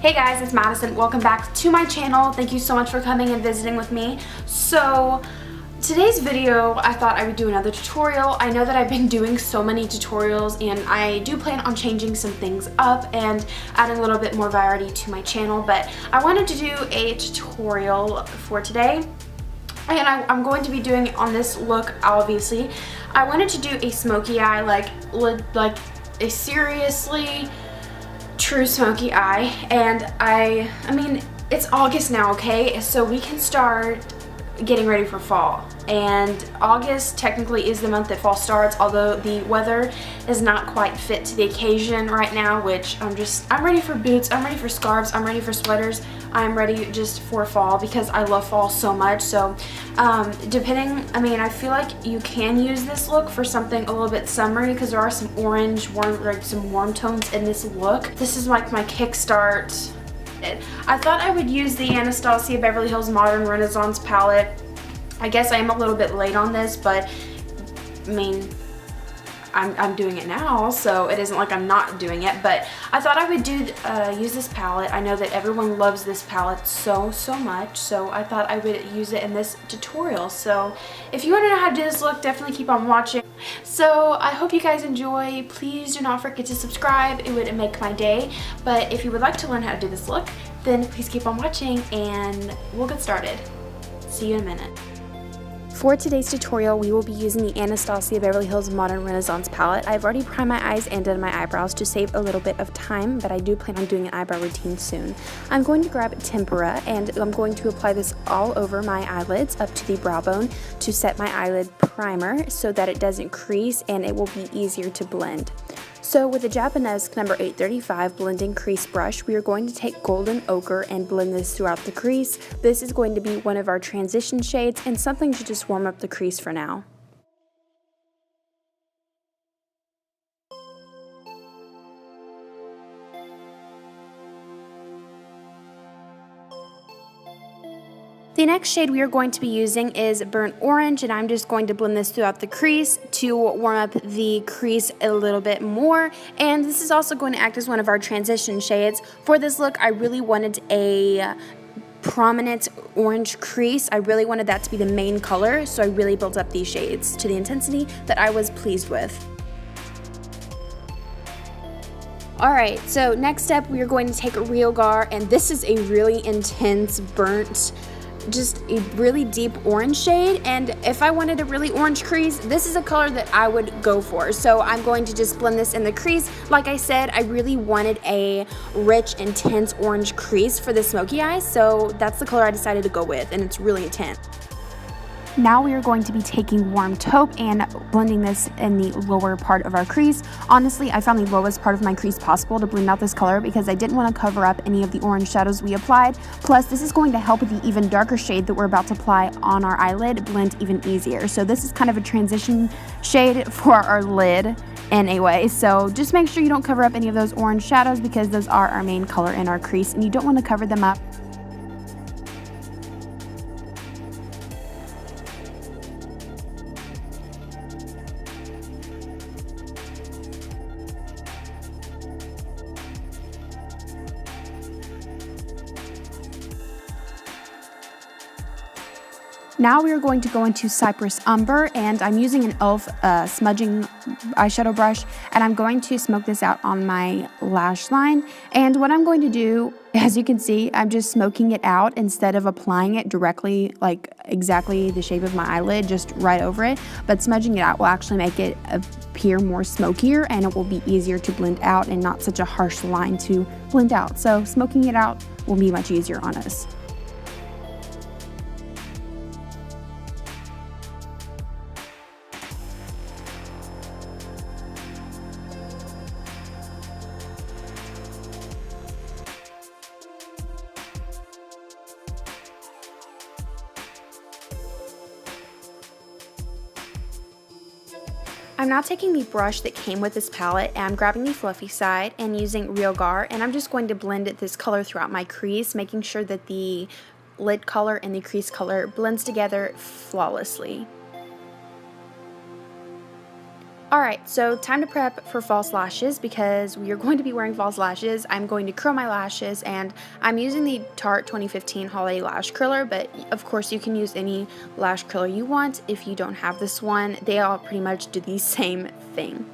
Hey guys, it's Madison. Welcome back to my channel. Thank you so much for coming and visiting with me. So today's video, I thought I would do another tutorial. I know that I've been doing so many tutorials and I do plan on changing some things up and adding a little bit more variety to my channel, but I wanted to do a tutorial for today. And I'm going to be doing it on this look, obviously. I wanted to do a smoky eye, like a seriously true smoky eye. And I mean, it's August now, okay? So we can start getting ready for fall. And August technically is the month that fall starts, although the weather is not quite fit to the occasion right now, which I'm ready for boots, I'm ready for scarves, I'm ready for sweaters, I'm ready just for fall because I love fall so much. So I feel like you can use this look for something a little bit summery because there are some orange, some warm tones in this look. This is like my kickstart. I thought I would use the Anastasia Beverly Hills Modern Renaissance palette. I guess I am a little bit late on this, but I mean, I'm doing it now, so it isn't like I'm not doing it, but I thought I would use this palette. I know that everyone loves this palette so much, so I thought I would use it in this tutorial. So if you want to know how to do this look, definitely keep on watching. So I hope you guys enjoy. Please do not forget to subscribe. It would make my day. But if you would like to learn how to do this look, then please keep on watching and we'll get started. See you in a minute. For today's tutorial, we will be using the Anastasia Beverly Hills Modern Renaissance palette. I've already primed my eyes and done my eyebrows to save a little bit of time, but I do plan on doing an eyebrow routine soon. I'm going to grab tempera and I'm going to apply this all over my eyelids up to the brow bone to set my eyelid primer so that it doesn't crease and it will be easier to blend. So with the Japanese number 835 blending crease brush, we are going to take golden ochre and blend this throughout the crease. This is going to be one of our transition shades and something to just warm up the crease for now. The next shade we are going to be using is Burnt Orange, and I'm just going to blend this throughout the crease to warm up the crease a little bit more. And this is also going to act as one of our transition shades. For this look, I really wanted a prominent orange crease. I really wanted that to be the main color, so I really built up these shades to the intensity that I was pleased with. Alright, so next step we are going to take Real Gar, and this is a really intense burnt, just a really deep orange shade, and if I wanted a really orange crease, this is a color that I would go for. So I'm going to just blend this in the crease. Like I said, I really wanted a rich, intense orange crease for the smoky eyes, so that's the color I decided to go with, and it's really intense. Now we are going to be taking Warm Taupe and blending this in the lower part of our crease. Honestly, I found the lowest part of my crease possible to blend out this color because I didn't want to cover up any of the orange shadows we applied. Plus, this is going to help the even darker shade that we're about to apply on our eyelid blend even easier. So this is kind of a transition shade for our lid anyway. So just make sure you don't cover up any of those orange shadows because those are our main color in our crease and you don't want to cover them up. Now we are going to go into Cypress Umber, and I'm using an e.l.f. Smudging eyeshadow brush, and I'm going to smoke this out on my lash line. And what I'm going to do, as you can see, I'm just smoking it out instead of applying it directly, like exactly the shape of my eyelid, just right over it. But smudging it out will actually make it appear more smokier, and it will be easier to blend out and not such a harsh line to blend out. So smoking it out will be much easier on us. I'm now taking the brush that came with this palette and I'm grabbing the fluffy side and using Real Gar, and I'm just going to blend this color throughout my crease, making sure that the lid color and the crease color blends together flawlessly. Alright, so time to prep for false lashes because we are going to be wearing false lashes. I'm going to curl my lashes, and I'm using the Tarte 2015 Holiday Lash Curler, but of course you can use any lash curler you want if you don't have this one. They all pretty much do the same thing.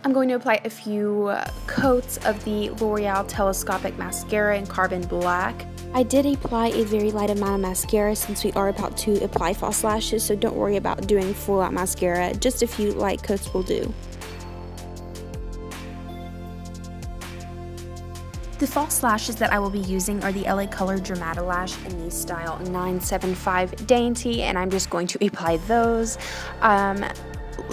I'm going to apply a few coats of the L'Oreal Telescopic Mascara in Carbon Black. I did apply a very light amount of mascara since we are about to apply false lashes, so don't worry about doing full out mascara. Just a few light coats will do. The false lashes that I will be using are the LA Color Dermatolash in the style 975 Dainty, and I'm just going to apply those.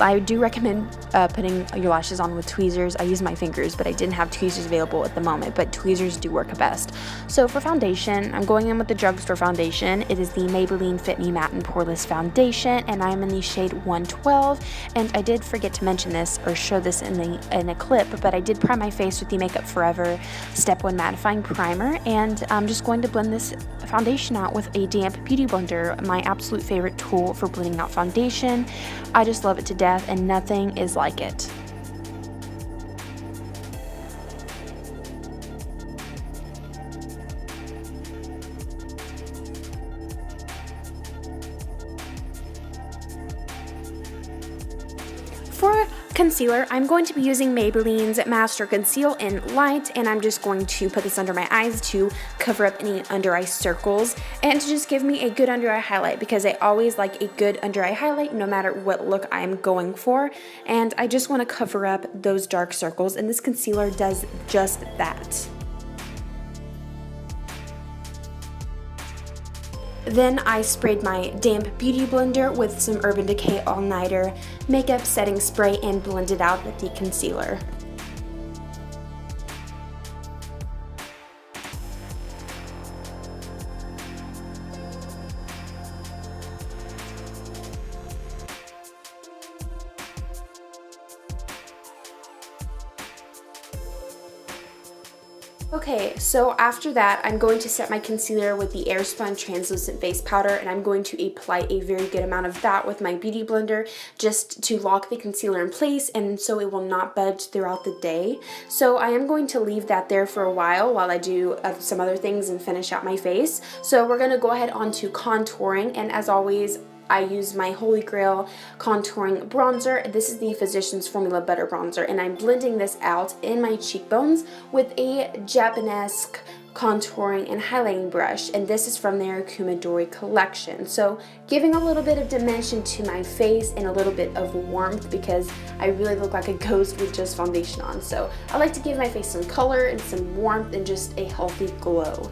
I do recommend putting your lashes on with tweezers. I use my fingers, but I didn't have tweezers available at the moment, but tweezers do work best. So for foundation, I'm going in with the drugstore foundation. It is the Maybelline Fit Me Matte and Poreless Foundation, and I'm in the shade 112. And I did forget to mention this or show this in a clip, but I did prime my face with the Makeup Forever Step 1 Mattifying Primer, and I'm just going to blend this foundation out with a damp beauty blender, my absolute favorite tool for blending out foundation. I just love it to death, and nothing is like it. For concealer, I'm going to be using Maybelline's Master Conceal in Light, and I'm just going to put this under my eyes to cover up any under eye circles and to just give me a good under eye highlight, because I always like a good under eye highlight no matter what look I'm going for, and I just want to cover up those dark circles, and this concealer does just that. Then I sprayed my damp beauty blender with some Urban Decay All Nighter makeup setting spray and blended out with the concealer. Okay, so after that, I'm going to set my concealer with the Airspun Translucent Face Powder, and I'm going to apply a very good amount of that with my beauty blender just to lock the concealer in place, and so it will not budge throughout the day. So I am going to leave that there for a while I do some other things and finish out my face. So we're going to go ahead on to contouring, and as always, I use my Holy Grail contouring bronzer. This is the Physicians Formula Butter Bronzer, and I'm blending this out in my cheekbones with a Japanese contouring and highlighting brush, and this is from their Kumadori collection. So giving a little bit of dimension to my face and a little bit of warmth, because I really look like a ghost with just foundation on. So I like to give my face some color and some warmth and just a healthy glow.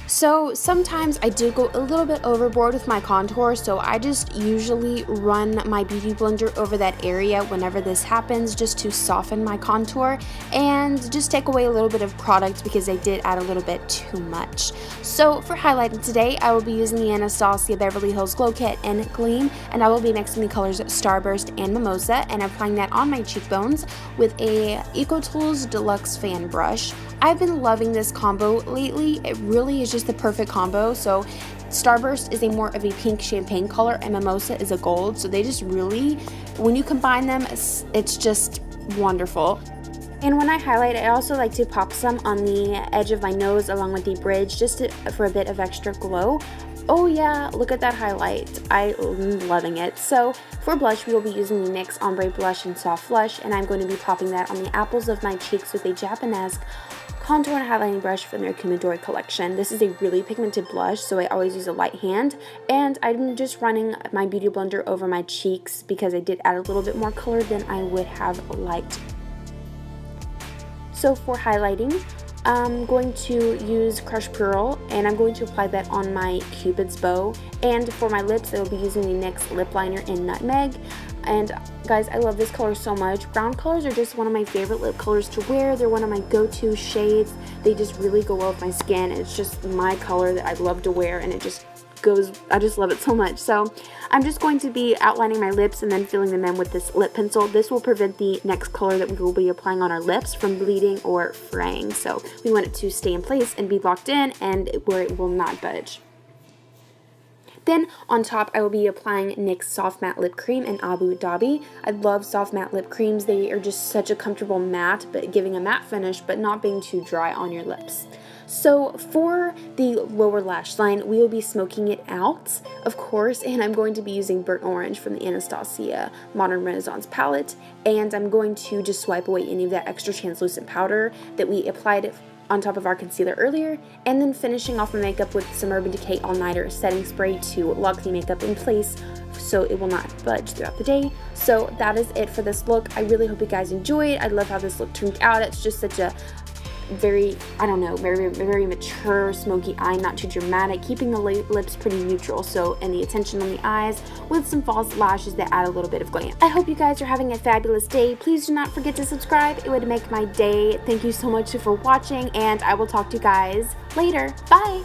So sometimes I do go a little bit overboard with my contour, so I just usually run my beauty blender over that area whenever this happens, just to soften my contour and just take away a little bit of product, because I did add a little bit too much. So for highlighting today, I will be using the Anastasia Beverly Hills Glow Kit in Gleam, and I will be mixing the colors Starburst and Mimosa, and applying that on my cheekbones with a EcoTools Deluxe Fan Brush. I've been loving this combo lately. It really is just the perfect combo. So Starburst is a more of a pink champagne color, and Mimosa is a gold. So they just really, when you combine them, it's just wonderful. And when I highlight, I also like to pop some on the edge of my nose along with the bridge, just for a bit of extra glow. Oh yeah, look at that highlight. I'm loving it. So for blush, we will be using the NYX Ombre Blush in Soft Flush, and I'm going to be popping that on the apples of my cheeks with a Japanese contour and highlighting brush from their Kumadori collection. This is a really pigmented blush, so I always use a light hand, and I'm just running my beauty blender over my cheeks because I did add a little bit more color than I would have liked. So for highlighting, I'm going to use Crush Pearl, and I'm going to apply that on my Cupid's bow. And for my lips, I will be using the NYX lip liner in Nutmeg. And guys, I love this color so much. Brown colors are just one of my favorite lip colors to wear. They're one of my go-to shades. They just really go well with my skin. It's just my color that I love to wear, and it just I just love it so much. So I'm just going to be outlining my lips and then filling them in with this lip pencil. This will prevent the next color that we will be applying on our lips from bleeding or fraying. So we want it to stay in place and be locked in and where it will not budge. Then on top, I will be applying NYX's Soft Matte Lip Cream in Abu Dhabi. I love soft matte lip creams. They are just such a comfortable matte, but giving a matte finish, but not being too dry on your lips. So for the lower lash line, we will be smoking it out, of course, and I'm going to be using Burnt Orange from the Anastasia Modern Renaissance palette, and I'm going to just swipe away any of that extra translucent powder that we applied on top of our concealer earlier, and then finishing off my makeup with some Urban Decay All Nighter setting spray to lock the makeup in place so it will not budge throughout the day. So that is it for this look. I really hope you guys enjoyed. I love how this look turned out. It's just such a very, I don't know, very mature smoky eye, not too dramatic, keeping the lips pretty neutral, so any attention on the eyes with some false lashes that add a little bit of glam. I hope you guys are having a fabulous day. Please do not forget to subscribe. It would make my day. Thank you so much for watching, and I will talk to you guys later. Bye!